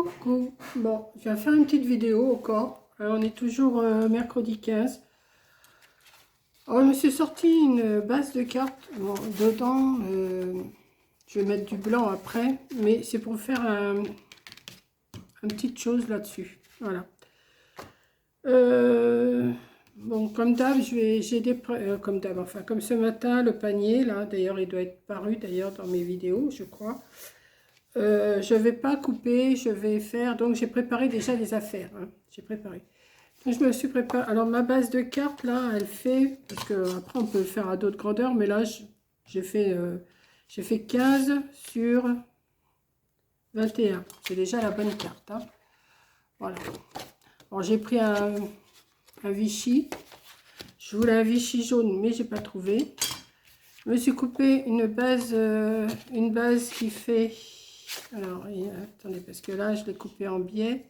Coucou, bon, je vais faire une petite vidéo encore. Alors, on est toujours mercredi 15. Alors, je me suis sorti une base de cartes. Bon, dedans, je vais mettre du blanc après, mais c'est pour faire une petite chose là-dessus. Voilà. Bon, comme d'hab, comme d'hab, enfin, comme ce matin, le panier, là, d'ailleurs, il doit être paru d'ailleurs dans mes vidéos, je crois. Je vais pas couper, je vais faire, donc j'ai préparé déjà des affaires, hein, j'ai préparé. Donc je me suis préparé, alors ma base de cartes là, elle fait, parce que après on peut le faire à d'autres grandeurs, mais là j'ai fait 15 sur 21, c'est déjà la bonne carte, hein. Voilà. Alors j'ai pris un Vichy, je voulais un Vichy jaune, mais j'ai pas trouvé. Je me suis coupé une base qui fait... Alors, attendez, parce que là, je l'ai coupé en biais.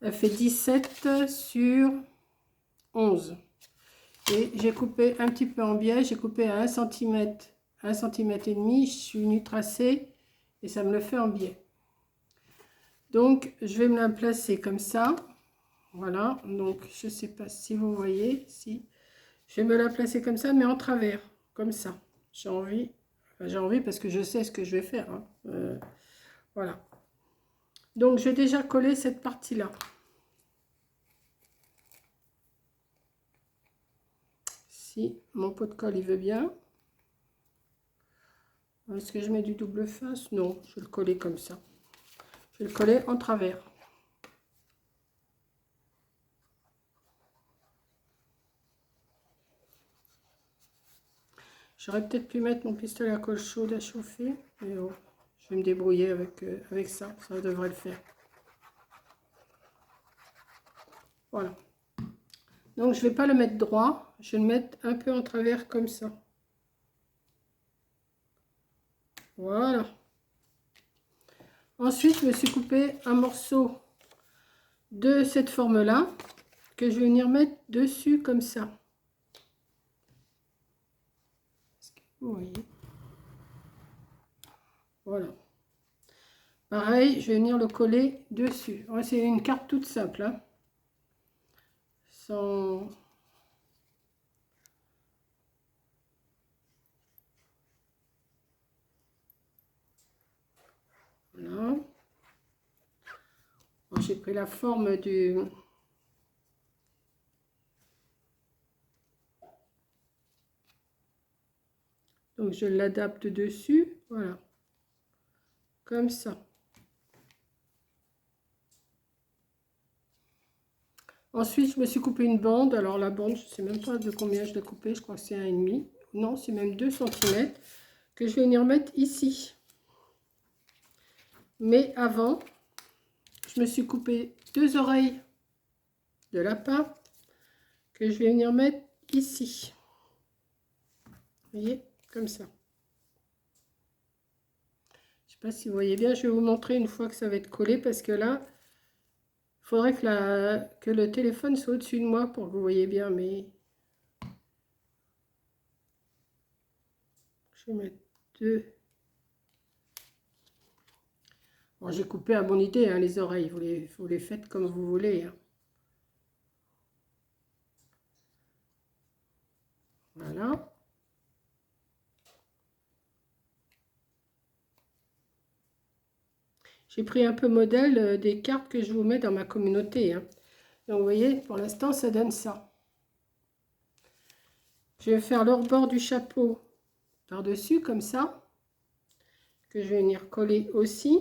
Elle fait 17 sur 11. Et j'ai coupé un petit peu en biais. J'ai coupé à 1 cm, 1 cm et demi. Je suis venue tracer et ça me le fait en biais. Donc, je vais me la placer comme ça. Voilà. Donc, je ne sais pas si vous voyez. Si. Je vais me la placer comme ça, mais en travers. Comme ça. J'ai envie. Enfin, j'ai envie parce que je sais ce que je vais faire, hein. Voilà. Donc, j'ai déjà collé cette partie-là. Si mon pot de colle, il veut bien. Est-ce que je mets du double face? Non, je vais le coller comme ça. Je vais le coller en travers. J'aurais peut-être pu mettre mon pistolet à colle chaude à chauffer. Mais oh, je vais me débrouiller avec ça. Ça devrait le faire. Voilà. Donc, je ne vais pas le mettre droit. Je vais le mettre un peu en travers comme ça. Voilà. Ensuite, je me suis coupé un morceau de cette forme-là que je vais venir mettre dessus comme ça. Vous voyez. Voilà. Pareil, je vais venir le coller dessus. Ouais, c'est une carte toute simple, hein. Sans... Voilà. J'ai pris la forme du... Donc, je l'adapte dessus. Voilà. Comme ça. Ensuite, je me suis coupé une bande. Alors, la bande, je ne sais même pas de combien je l'ai coupé. Je crois que c'est 1,5. Non, c'est même 2 cm. Que je vais venir mettre ici. Mais avant, je me suis coupé 2 oreilles de lapin. Que je vais venir mettre ici. Vous voyez, comme ça. Je ne sais pas si vous voyez bien. Je vais vous montrer une fois que ça va être collé. Parce que là... Il faudrait que le téléphone soit au-dessus de moi pour que vous voyez bien, mais je vais mettre 2. Bon, j'ai coupé à bonne idée, hein, les oreilles, vous les faites comme vous voulez, hein. Voilà. J'ai pris un peu modèle des cartes que je vous mets dans ma communauté, hein. Donc vous voyez, pour l'instant, ça donne ça. Je vais faire le rebord du chapeau par-dessus, comme ça, que je vais venir coller aussi.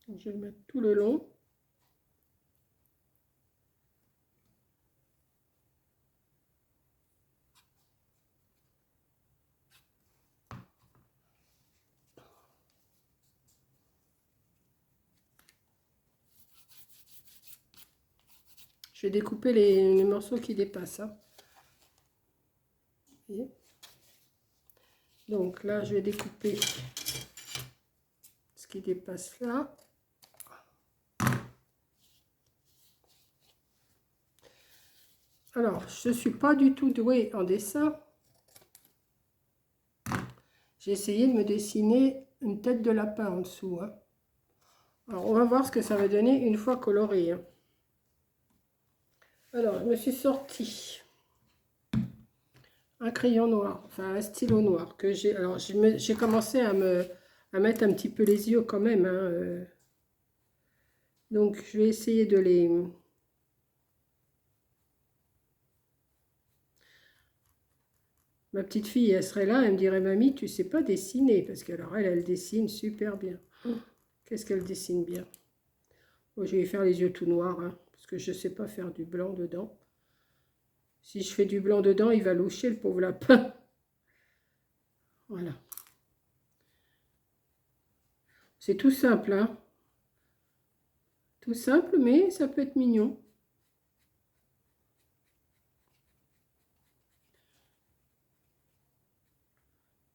Je vais le mettre tout le long. Je vais découper les morceaux qui dépassent, hein. Donc là, je vais découper ce qui dépasse là. Alors, je ne suis pas du tout douée en dessin. j'ai essayé de me dessiner une tête de lapin en dessous. Hein. Alors, on va voir ce que ça va donner une fois coloré. Hein. Alors, je me suis sorti un crayon noir, enfin un stylo noir que j'ai. Alors, j'ai commencé à mettre un petit peu les yeux quand même. Hein, donc, je vais essayer de les... Ma petite fille, elle serait là, elle me dirait, mamie, tu sais pas dessiner. Parce que alors elle dessine super bien. Oh, qu'est-ce qu'elle dessine bien. Bon, je vais faire les yeux tout noirs, hein, parce que je sais pas faire du blanc dedans. Si je fais du blanc dedans, il va loucher, le pauvre lapin. Voilà. C'est tout simple, hein. Tout simple, mais ça peut être mignon.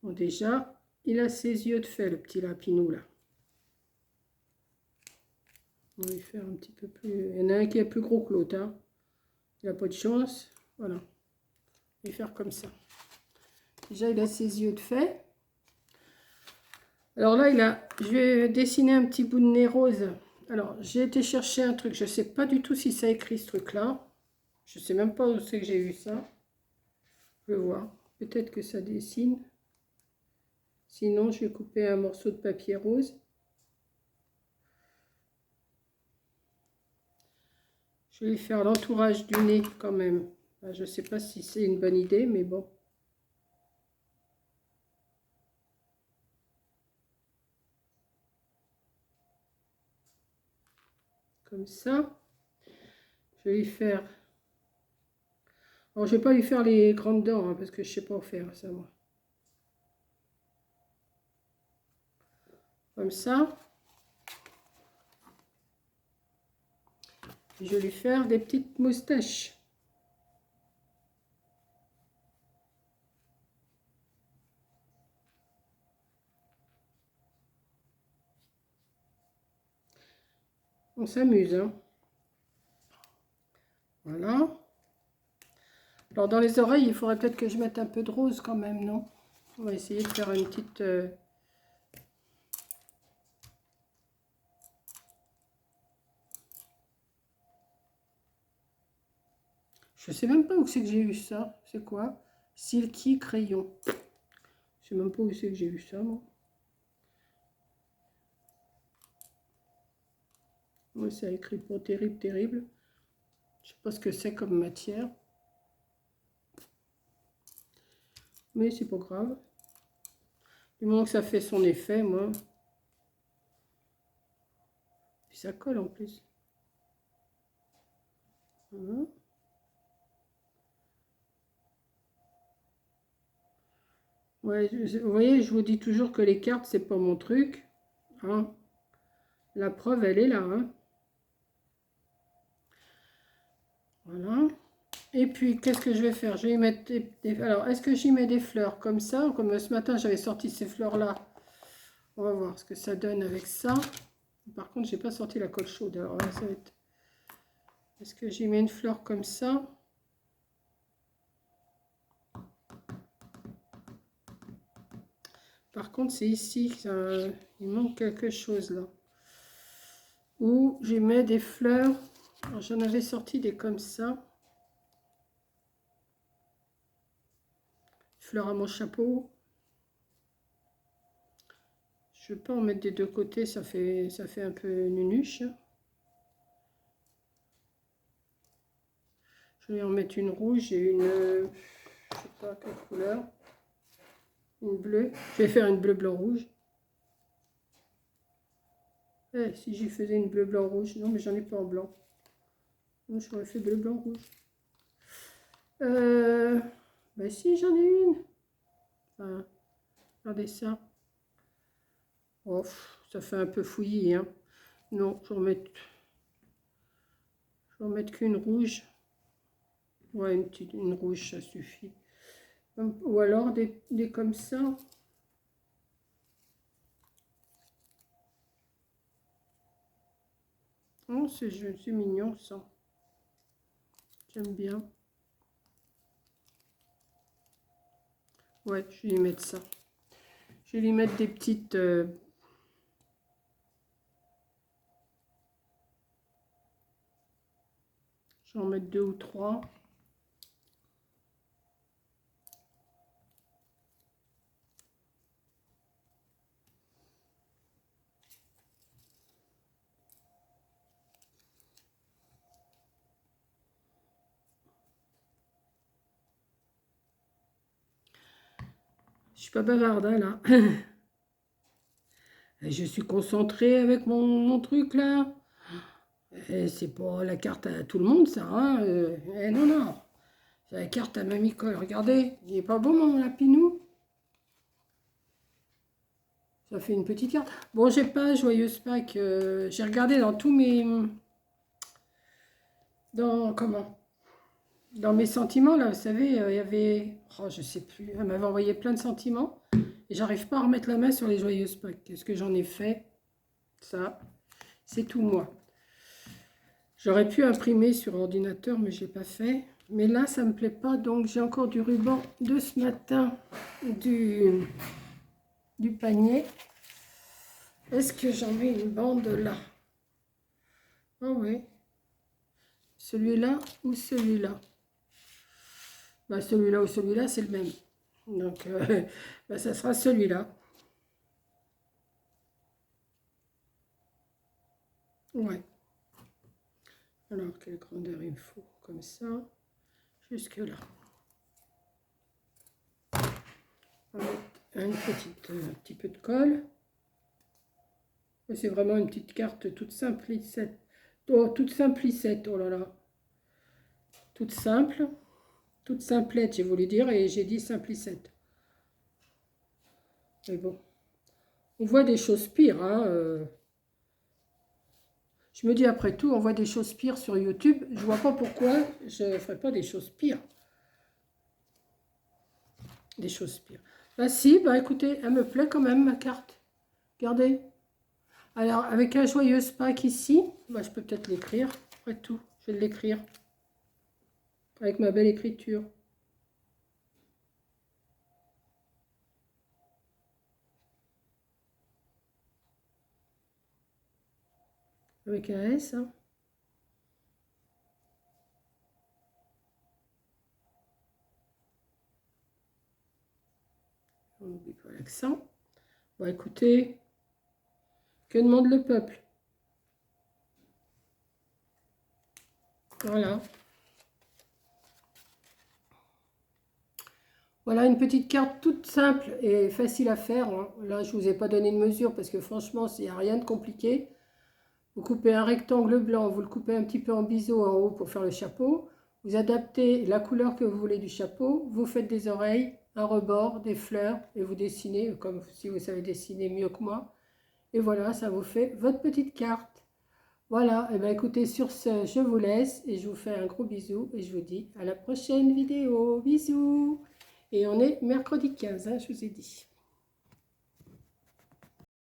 Bon, déjà, il a ses yeux de fait, le petit lapinou, là. On va lui faire un petit peu plus... Il y en a un qui est plus gros que l'autre, hein. Il n'a pas de chance. Voilà. Je vais faire comme ça. Déjà, il a ses yeux de fait. Alors là, je vais dessiner un petit bout de nez rose. Alors, j'ai été chercher un truc. Je ne sais pas du tout si ça écrit ce truc-là. Je ne sais même pas où c'est que j'ai vu ça. Je vais voir. Peut-être que ça dessine. Sinon, je vais couper un morceau de papier rose. Je vais faire l'entourage du nez quand même. Je ne sais pas si c'est une bonne idée, mais bon. Comme ça. Je vais lui faire... Alors, je ne vais pas lui faire les grandes dents, hein, parce que je ne sais pas faire ça, moi. Comme ça. Et je vais lui faire des petites moustaches. On s'amuse, hein. Voilà. Alors, dans les oreilles, il faudrait peut-être que je mette un peu de rose quand même, non? On va essayer de faire une petite... Je sais même pas où c'est que j'ai eu ça. C'est quoi? Silky crayon. Je sais même pas où c'est que j'ai eu ça, moi. Ouais, ça écrit pas terrible, terrible. Je sais pas ce que c'est comme matière. Mais c'est pas grave. Du moment que ça fait son effet, moi. Puis ça colle en plus. Voilà. Ouais, vous voyez, je vous dis toujours que les cartes, c'est pas mon truc. Hein. La preuve, elle est là. Hein. Voilà. Et puis, qu'est-ce que je vais faire? Je vais y mettre alors, est-ce que j'y mets des fleurs comme ça? Comme ce matin, j'avais sorti ces fleurs-là. On va voir ce que ça donne avec ça. Par contre, j'ai pas sorti la colle chaude. Alors là, ça va être... Est-ce que j'y mets une fleur comme ça? Par contre, c'est ici il manque quelque chose là. Où j'y mets des fleurs. J'en avais sorti des comme ça. Fleurs à mon chapeau. Je ne vais pas en mettre des deux côtés, ça fait un peu nunuche. Je vais en mettre une rouge et une, je sais pas quelle couleur, une bleue. Je vais faire une bleu blanc rouge. Eh, si j'y faisais une bleu blanc rouge, non mais j'en ai pas en blanc. Donc j'aurais fait bleu blanc rouge. Ben si j'en ai une. Enfin, regardez ça. Oh, ça fait un peu fouillis, hein. Non, je vais en mettre qu'une rouge. Ouais, une rouge, ça suffit. Ou alors des comme ça. Oh, c'est mignon ça. J'aime bien. Ouais, je vais y mettre ça. Je vais lui mettre des petites... je vais en mettre 2 ou 3. Je suis pas bavarde, hein, là. Et je suis concentrée avec mon truc, là. C'est pas la carte à tout le monde, ça, hein. Non, non. C'est la carte à Mamie Colle. Regardez, il est pas beau, mon lapinou? Ça fait une petite carte. Bon, j'ai pas Joyeuse Pâques. J'ai regardé dans tous mes... Dans mes sentiments, là, vous savez, il y avait... Oh, je sais plus. Elle m'avait envoyé plein de sentiments. Et j'arrive pas à remettre la main sur les Joyeuses Pâques. Qu'est-ce que j'en ai fait? Ça, c'est tout moi. J'aurais pu imprimer sur ordinateur, mais je n'ai pas fait. Mais là, ça ne me plaît pas. Donc, j'ai encore du ruban de ce matin du panier. Est-ce que j'en mets une bande là? Ah oui. Celui-là ou celui-là? Bah, celui-là ou celui-là, c'est le même. Donc, bah, ça sera celui-là. Ouais. Alors, quelle grandeur il me faut? Comme ça, jusque là. On va mettre un petit peu de colle. C'est vraiment une petite carte toute simplicette. Oh, toute simplicette, oh là là. Toute simple. Toute simplette, j'ai voulu dire, et j'ai dit simplicette. Mais bon. On voit des choses pires, hein. Je me dis, après tout, on voit des choses pires sur YouTube. Je vois pas pourquoi je ne ferais pas des choses pires. Des choses pires. Bah si, bah écoutez, elle me plaît quand même, ma carte. Regardez. Alors, avec un Joyeuse Pâques ici, bah, je peux peut-être l'écrire. Après tout, je vais l'écrire. Avec ma belle écriture. Avec un S, hein. On n'oublie pas l'accent. Bon, écoutez, que demande le peuple? Voilà. Voilà une petite carte toute simple et facile à faire, hein. Là, je ne vous ai pas donné de mesure parce que franchement, il n'y a rien de compliqué. Vous coupez un rectangle blanc, vous le coupez un petit peu en biseau en haut pour faire le chapeau. Vous adaptez la couleur que vous voulez du chapeau. Vous faites des oreilles, un rebord, des fleurs et vous dessinez comme si vous savez dessiner mieux que moi. Et voilà, ça vous fait votre petite carte. Voilà, et bien écoutez, sur ce, je vous laisse et je vous fais un gros bisou et je vous dis à la prochaine vidéo. Bisous! Et on est mercredi 15, hein, je vous ai dit.